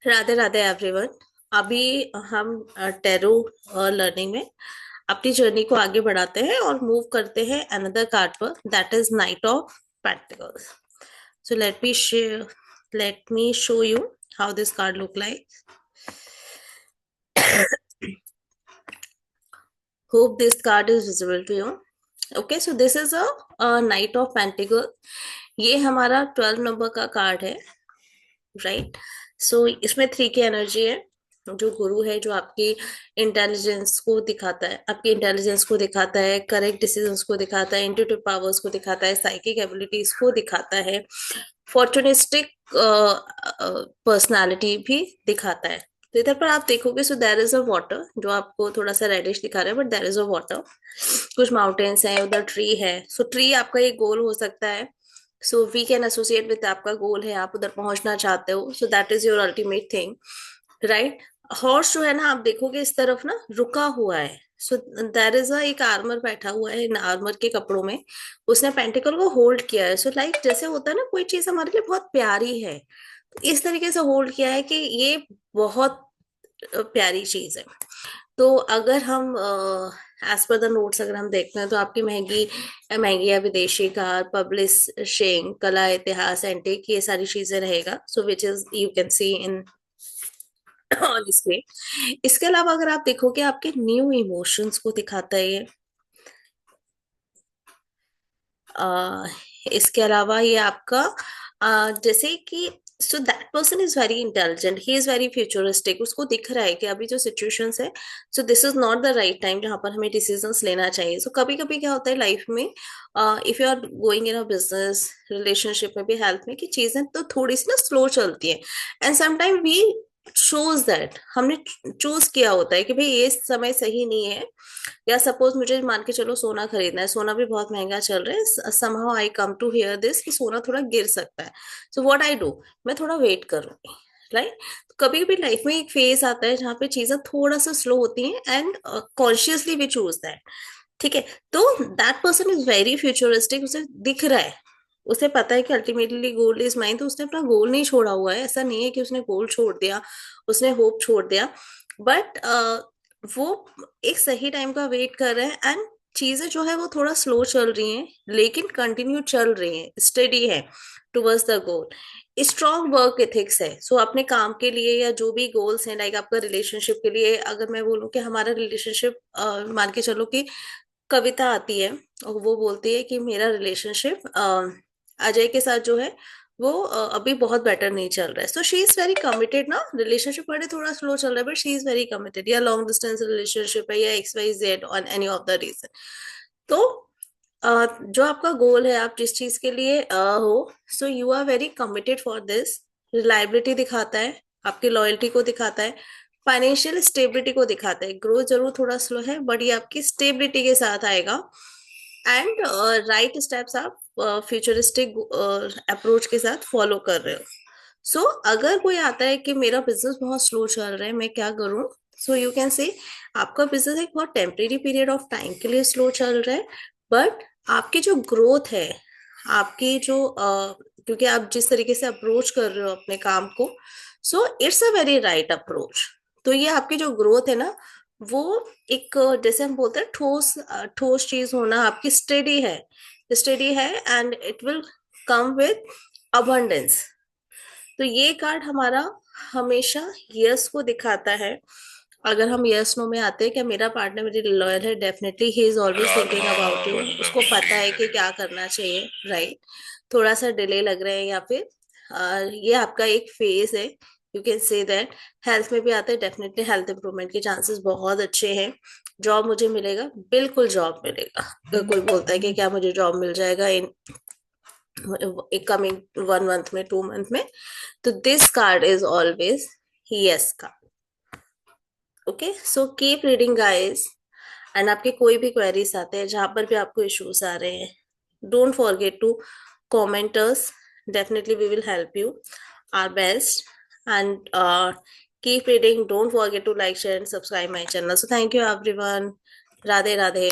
Radhe Radhe everyone. अभी हम tarot learning में अपनी जर्नी को आगे बढ़ाते हैं और मूव करते हैं अनदर कार्ड पर, that is knight of pentacles. So let me show you how this card look like. Hope this card is visible to you. Okay, so this is a knight of pentacle. ये हमारा 12 number का card है, right. सो इसमें 3 की energy है। जो गुरु है, जो आपकी इंटेलिजेंस को दिखाता है, आपकी इंटेलिजेंस को दिखाता है, करेक्ट डिसीजंस को दिखाता है, इंट्यूटिव पावर्स को दिखाता है, साइकिक एबिलिटीज को दिखाता है, फॉर्चुनिस्टिक पर्सनालिटी भी दिखाता है। तो इधर पर आप देखोगे, so there is a water जो आपको थोड़ा सा रेडिश दिखा रहा है, but there is a water. कुछ माउंटेन्स हैं, उधर ट्री है। सो ट्री आपका एक गोल हो सकता है। So we can associate with, आपका गोल है, आप उधर पहुंचना चाहते हो, so that is your ultimate thing, right. Horse जो है ना, आप देखोगे इस तरफ ना रुका हुआ है। सो देयर इज अ एक आर्मर बैठा हुआ है, इन आर्मर के कपड़ों में उसने पेंटिकल को होल्ड किया है। सो लाइक जैसे होता है ना, कोई चीज हमारे लिए बहुत प्यारी है, तो इस तरीके से होल्ड किया है कि ये बहुत प्यारी चीज है। तो अगर हम एज पर द नोट्स अगर हम देखते हैं, तो आपकी महंगी महंगी या विदेशी कार, पब्लिशिंग, कला, इतिहास, एंटिक, ये सारी चीजें रहेगा। So which is you can see in on screen. इसके अलावा अगर आप देखोगे, आपके न्यू इमोशंस को दिखाता है ये। अ, इसके अलावा ये आपका जैसे कि, so that person is very intelligent, he is very futuristic. उसको दिख रहा है कि अभी जो सिचुएशंस है, सो this is not the right time जहां पर हमें डिसीजंस लेना चाहिए। सो कभी कभी क्या होता है लाइफ में, if you are going in a business, relationship में भी, हेल्थ में, कि चीजें तो थोड़ी सी ना स्लो चलती है। And sometime V shows that हमने चूज किया होता है कि भाई ये समय सही नहीं है। या सपोज मुझे मान के चलो सोना खरीदना है, सोना भी बहुत महंगा चल रहा है, somehow I come to hear this कि सोना थोड़ा गिर सकता है। सो व्हाट आई डू, मैं थोड़ा वेट करूंगी, राइट। कभी कभी लाइफ में एक फेज आता है जहाँ पे चीजें थोड़ा सा स्लो होती हैं, and consciously we choose that. ठीक है। तो that person is very futuristic, उसे दिख रहा है, उसे पता है कि अल्टीमेटली गोल इज माइन। तो उसने अपना गोल नहीं छोड़ा हुआ है, ऐसा नहीं है कि उसने गोल छोड़ दिया, उसने होप छोड़ दिया, बट वो एक सही टाइम का वेट कर रहे हैं। एंड चीजें जो है वो थोड़ा स्लो चल रही हैं, लेकिन कंटिन्यू चल रही हैं, स्टडी है towards the goal. Strong work ethics है। सो अपने काम के लिए या जो भी गोल्स हैं, लाइक आपका रिलेशनशिप के लिए, अगर मैं बोलूँ कि हमारा रिलेशनशिप, मान के चलो कि कविता आती है और वो बोलती है कि मेरा रिलेशनशिप अजय के साथ जो है वो अभी बहुत बेटर नहीं चल रहा है। So she is very committed ना, रिलेशनशिप बड़े थोड़ा स्लो चल रहा है, but she is very committed. या लॉन्ग डिस्टेंस रिलेशनशिप है, या X Y Z on any of the reason. तो जो आपका गोल है, आप जिस चीज के लिए हो, so you are very committed for this. Reliability दिखाता है, आपकी लॉयल्टी को दिखाता है, फाइनेंशियल स्टेबिलिटी को दिखाता है। ग्रोथ जरूर थोड़ा स्लो है, बट ये आपकी स्टेबिलिटी के साथ आएगा। एंड राइट स्टेप्स आप फ्यूचरिस्टिक अप्रोच के साथ फॉलो कर रहे हो। सो अगर कोई आता है कि मेरा बिजनेस बहुत स्लो चल रहा है, मैं क्या करूं, सो यू कैन से आपका बिजनेस एक बहुत टेम्परेरी पीरियड ऑफ टाइम के लिए स्लो चल रहा है, बट आपकी जो ग्रोथ है, आपकी जो क्योंकि आप जिस तरीके से अप्रोच कर रहे हो अपने काम को, so it's a very right approach. तो ये आपकी जो ग्रोथ है ना, वो एक जैसे हम बोलते हैं ठोस ठोस चीज होना, आपकी स्टेडी है, and it will come with abundance. तो ये कार्ड हमारा हमेशा यस को दिखाता है। अगर हम यस नो में आते हैं, क्या मेरा पार्टनर मेरे लिए लॉयल है, definitely he is always thinking about you, उसको पता है कि क्या करना चाहिए, राइट। थोड़ा सा डिले लग रहा है, या फिर ये आपका एक फेज है, you can say that. Health में भी आता है, डेफिनेटली हेल्थ इंप्रूवमेंट के चांसेस बहुत अच्छे हैं। जॉब मुझे मिलेगा, बिल्कुल जॉब मिलेगा। अगर कोई बोलता है कि क्या मुझे जॉब मिल जाएगा इन कमिंग 1 मंथ में, 2 मंथ में, तो this card is always yes card. Okay, so keep reading guys. And आपके कोई भी क्वेरीज आते हैं, जहां पर भी आपको इश्यूज आ रहे हैं, don't forget to comment us, definitely we will help you are best. And keep reading, don't forget to like, share and subscribe my channel. So thank you everyone. Radhe Radhe.